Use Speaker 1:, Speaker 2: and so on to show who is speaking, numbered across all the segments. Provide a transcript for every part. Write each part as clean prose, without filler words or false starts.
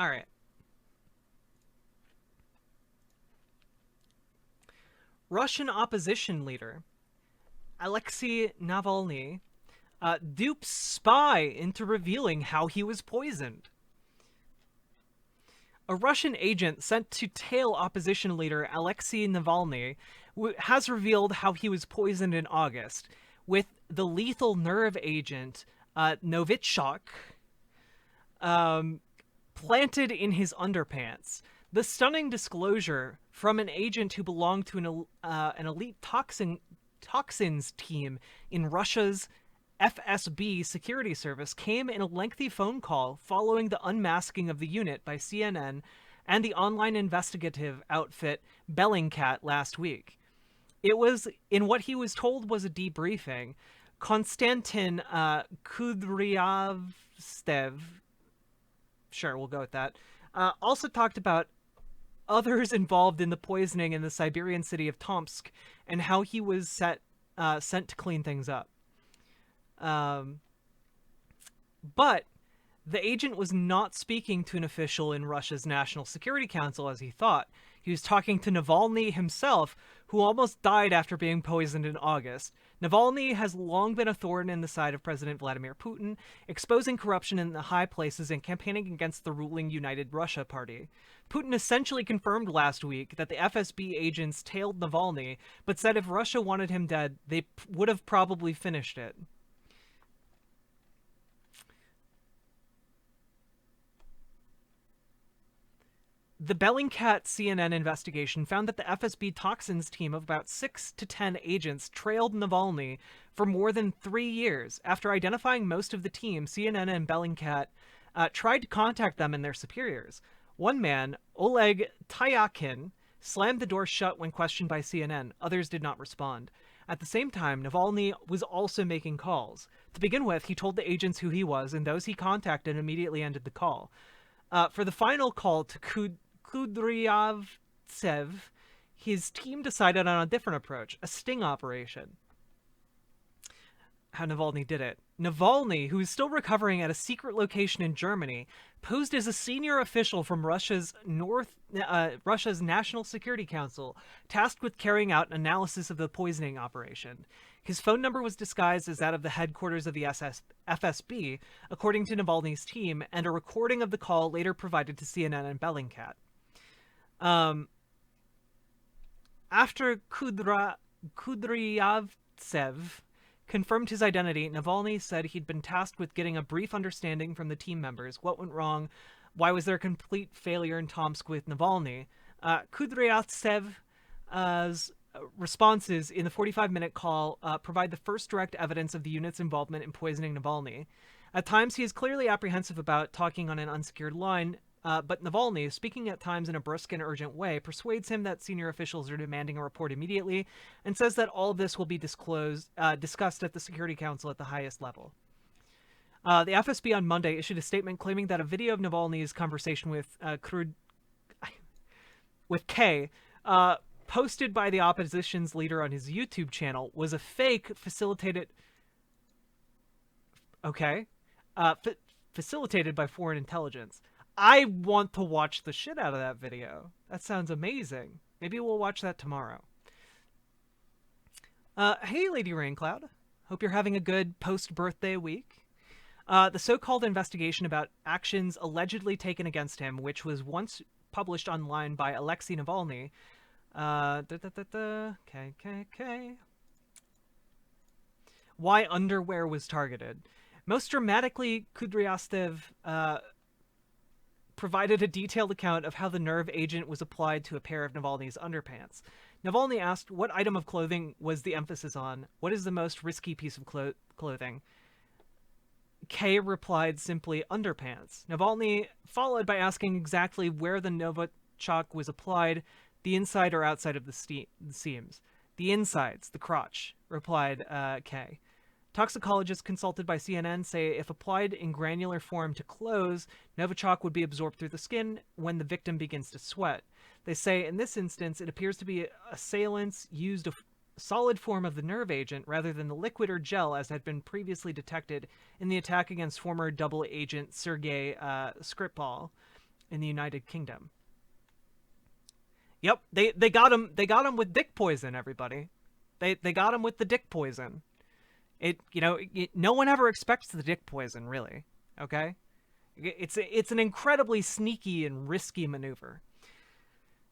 Speaker 1: All right. Russian opposition leader Alexei Navalny dupes spy into revealing how he was poisoned. A Russian agent sent to tail opposition leader Alexei Navalny has revealed how he was poisoned in August with the lethal nerve agent Novichok planted in his underpants. The stunning disclosure from an agent who belonged to an elite toxins team in Russia's FSB security service came in a lengthy phone call following the unmasking of the unit by CNN and the online investigative outfit Bellingcat last week. It was in what he was told was a debriefing. Konstantin Kudryavtsev, sure, we'll go with that, also talked about others involved in the poisoning in the Siberian city of Tomsk and how he was sent to clean things up. But the agent was not speaking to an official in Russia's National Security Council as he thought. He was talking to Navalny himself, who almost died after being poisoned in August. Navalny has long been a thorn in the side of President Vladimir Putin, exposing corruption in the high places and campaigning against the ruling United Russia Party. Putin essentially confirmed last week that the FSB agents tailed Navalny, but said if Russia wanted him dead, they would have probably finished it. The Bellingcat CNN investigation found that the FSB toxins team of about 6 to 10 agents trailed Navalny for more than 3 years. After identifying most of the team, CNN and Bellingcat tried to contact them and their superiors. One man, Oleg Tyakin, slammed the door shut when questioned by CNN. Others did not respond. At the same time, Navalny was also making calls. To begin with, he told the agents who he was, and those he contacted immediately ended the call. For the final call to Kudryavtsev, his team decided on a different approach, a sting operation. How Navalny did it. Navalny, who is still recovering at a secret location in Germany, posed as a senior official from Russia's National Security Council, tasked with carrying out an analysis of the poisoning operation. His phone number was disguised as that of the headquarters of the FSB, according to Navalny's team, and a recording of the call later provided to CNN and Bellingcat. After Kudryavtsev confirmed his identity, Navalny said he'd been tasked with getting a brief understanding from the team members. What went wrong? Why was there a complete failure in Tomsk with Navalny? Kudryavtsev's responses in the 45-minute call provide the first direct evidence of the unit's involvement in poisoning Navalny. At times, he is clearly apprehensive about talking on an unsecured line, but Navalny, speaking at times in a brusque and urgent way, persuades him that senior officials are demanding a report immediately and says that all of this will be discussed at the Security Council at the highest level. The FSB on Monday issued a statement claiming that a video of Navalny's conversation with K, posted by the opposition's leader on his YouTube channel, was a fake facilitated by foreign intelligence. I want to watch the shit out of that video. That sounds amazing. Maybe we'll watch that tomorrow. Hey, Lady Raincloud. Hope you're having a good post-birthday week. The so-called investigation about actions allegedly taken against him, which was once published online by Alexei Navalny. Why underwear was targeted. Most dramatically, Kudryavtsev provided a detailed account of how the nerve agent was applied to a pair of Navalny's underpants. Navalny asked what item of clothing was the emphasis on. What is the most risky piece of clothing? K replied simply underpants. Navalny followed by asking exactly where the Novichok was applied, the inside or outside of the seams. The insides, the crotch, replied K. Toxicologists consulted by CNN say if applied in granular form to clothes, Novichok would be absorbed through the skin when the victim begins to sweat. They say in this instance, it appears to be assailants used a solid form of the nerve agent rather than the liquid or gel as had been previously detected in the attack against former double agent Sergei Skripal. in the United Kingdom. Yep, they got him. They got him with dick poison. Everybody, they got him with the dick poison. No one ever expects the dick poison, really. Okay, it's an incredibly sneaky and risky maneuver.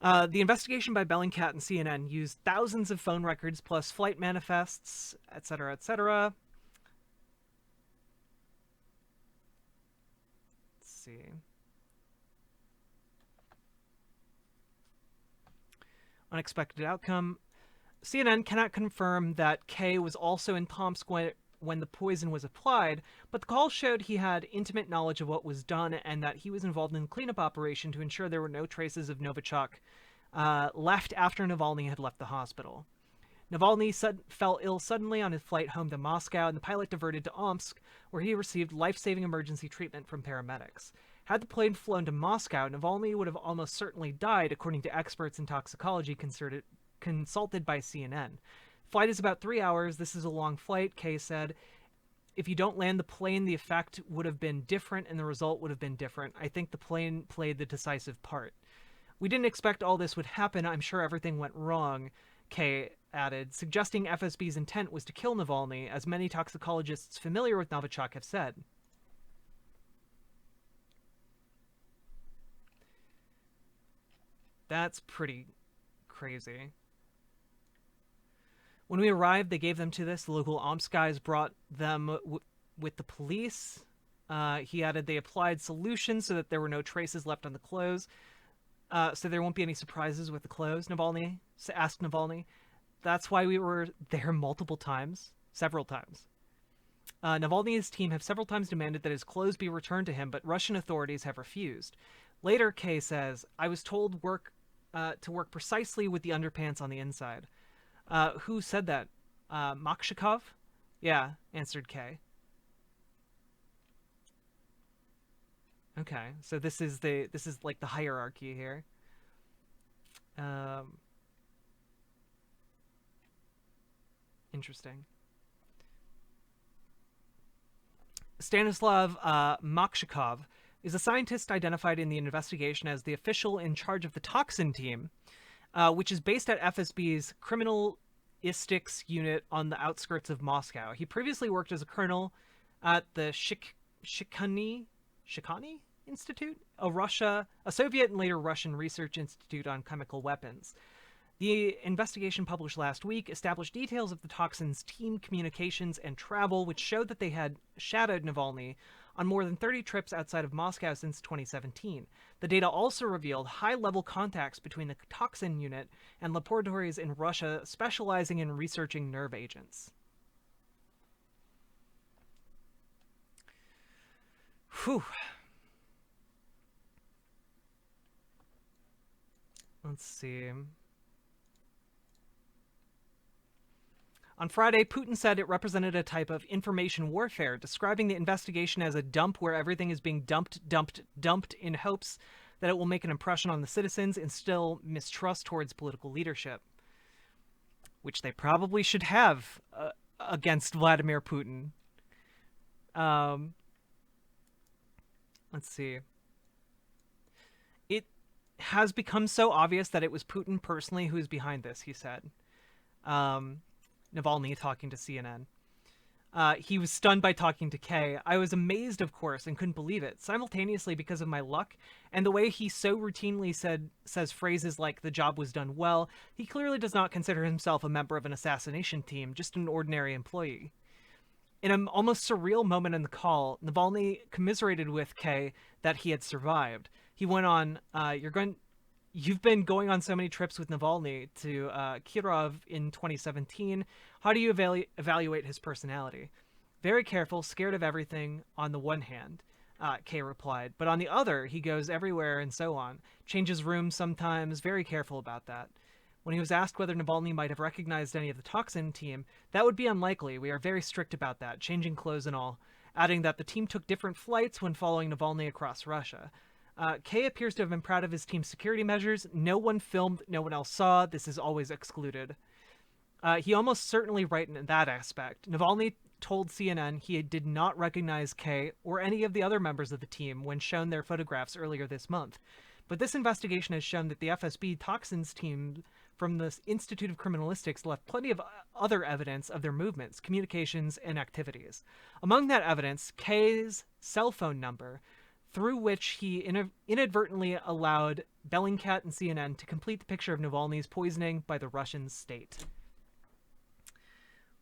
Speaker 1: The investigation by Bellingcat and CNN used thousands of phone records plus flight manifests, etc., etc. Let's see. Unexpected outcome. CNN cannot confirm that Kay was also in Tomsk when the poison was applied, but the call showed he had intimate knowledge of what was done and that he was involved in the cleanup operation to ensure there were no traces of Novichok left after Navalny had left the hospital. Navalny fell ill suddenly on his flight home to Moscow, and the pilot diverted to Omsk, where he received life-saving emergency treatment from paramedics. Had the plane flown to Moscow, Navalny would have almost certainly died, according to experts in toxicology consulted by CNN. Flight is about 3 hours. This is a long flight, Kay said. If you don't land the plane, the effect would have been different and the result would have been different. I think the plane played the decisive part. We didn't expect all this would happen. I'm sure everything went wrong, Kay added, suggesting FSB's intent was to kill Navalny, as many toxicologists familiar with Novichok have said. That's pretty crazy. When we arrived, they gave them to this. The local Omsk guys brought them with the police. He added they applied solutions so that there were no traces left on the clothes. So there won't be any surprises with the clothes, Navalny asked Navalny. That's why we were there multiple times. Several times. Navalny's team have several times demanded that his clothes be returned to him, but Russian authorities have refused. Later, Kay says, I was told to work precisely with the underpants on the inside. Who said that? Makshikov? Yeah, answered Kay. Okay, so this is like the hierarchy here. Interesting. Stanislav Makshikov is a scientist identified in the investigation as the official in charge of the toxin team, which is based at FSB's criminalistics unit on the outskirts of Moscow. He previously worked as a colonel at the Shikhani Institute, a Soviet and later Russian research institute on chemical weapons. The investigation published last week established details of the toxin's team communications and travel, which showed that they had shadowed Navalny on more than 30 trips outside of Moscow since 2017. The data also revealed high-level contacts between the toxin unit and laboratories in Russia specializing in researching nerve agents. Whew. Let's see. On Friday, Putin said it represented a type of information warfare, describing the investigation as a dump where everything is being dumped in hopes that it will make an impression on the citizens, instill mistrust towards political leadership. Which they probably should have against Vladimir Putin. Let's see. It has become so obvious that it was Putin personally who is behind this, he said. Navalny talking to CNN. He was stunned by talking to Kay. I was amazed, of course, and couldn't believe it, simultaneously because of my luck and the way he so routinely says phrases like the job was done well. He clearly does not consider himself a member of an assassination team, just an ordinary employee. In an almost surreal moment in the call, Navalny commiserated with Kay that he had survived. He went on, You've been going on so many trips with Navalny to Kirov in 2017. How do you evaluate his personality? Very careful, scared of everything, on the one hand, Kay replied. But on the other, he goes everywhere and so on. Changes rooms sometimes, very careful about that. When he was asked whether Navalny might have recognized any of the toxin team, that would be unlikely. We are very strict about that, changing clothes and all. Adding that the team took different flights when following Navalny across Russia. Kay appears to have been proud of his team's security measures. No one filmed, no one else saw. This is always excluded. He almost certainly right in that aspect. Navalny told CNN he did not recognize Kay or any of the other members of the team when shown their photographs earlier this month. But this investigation has shown that the FSB toxins team from the Institute of Criminalistics left plenty of other evidence of their movements, communications, and activities. Among that evidence, Kay's cell phone number, through which he inadvertently allowed Bellingcat and CNN to complete the picture of Navalny's poisoning by the Russian state.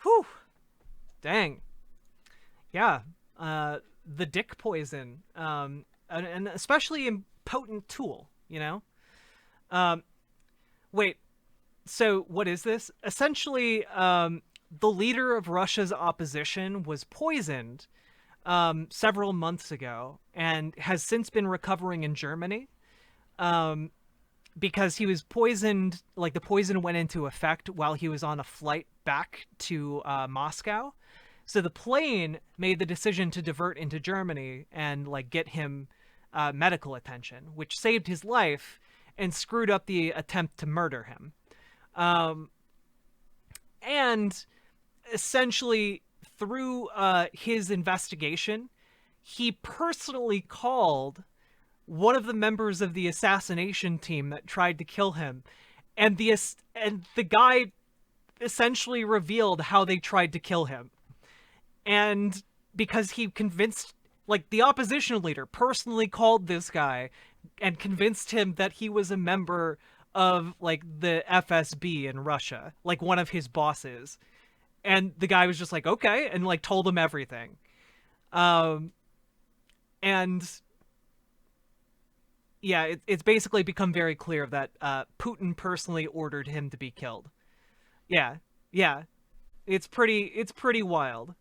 Speaker 1: Whew. Dang. Yeah. The dick poison. An especially impotent tool, you know? Wait. So what is this? Essentially, the leader of Russia's opposition was poisoned several months ago and has since been recovering in Germany because he was poisoned. Like, the poison went into effect while he was on a flight back to Moscow. So the plane made the decision to divert into Germany and like get him medical attention, which saved his life and screwed up the attempt to murder him. And essentially, through his investigation, he personally called one of the members of the assassination team that tried to kill him, and the guy essentially revealed how they tried to kill him. And because he convinced, like, the opposition leader personally called this guy and convinced him that he was a member of, like, the FSB in Russia, like one of his bosses. And the guy was just like, okay, and like told him everything. And yeah, it's basically become very clear that Putin personally ordered him to be killed. Yeah, yeah. It's pretty wild.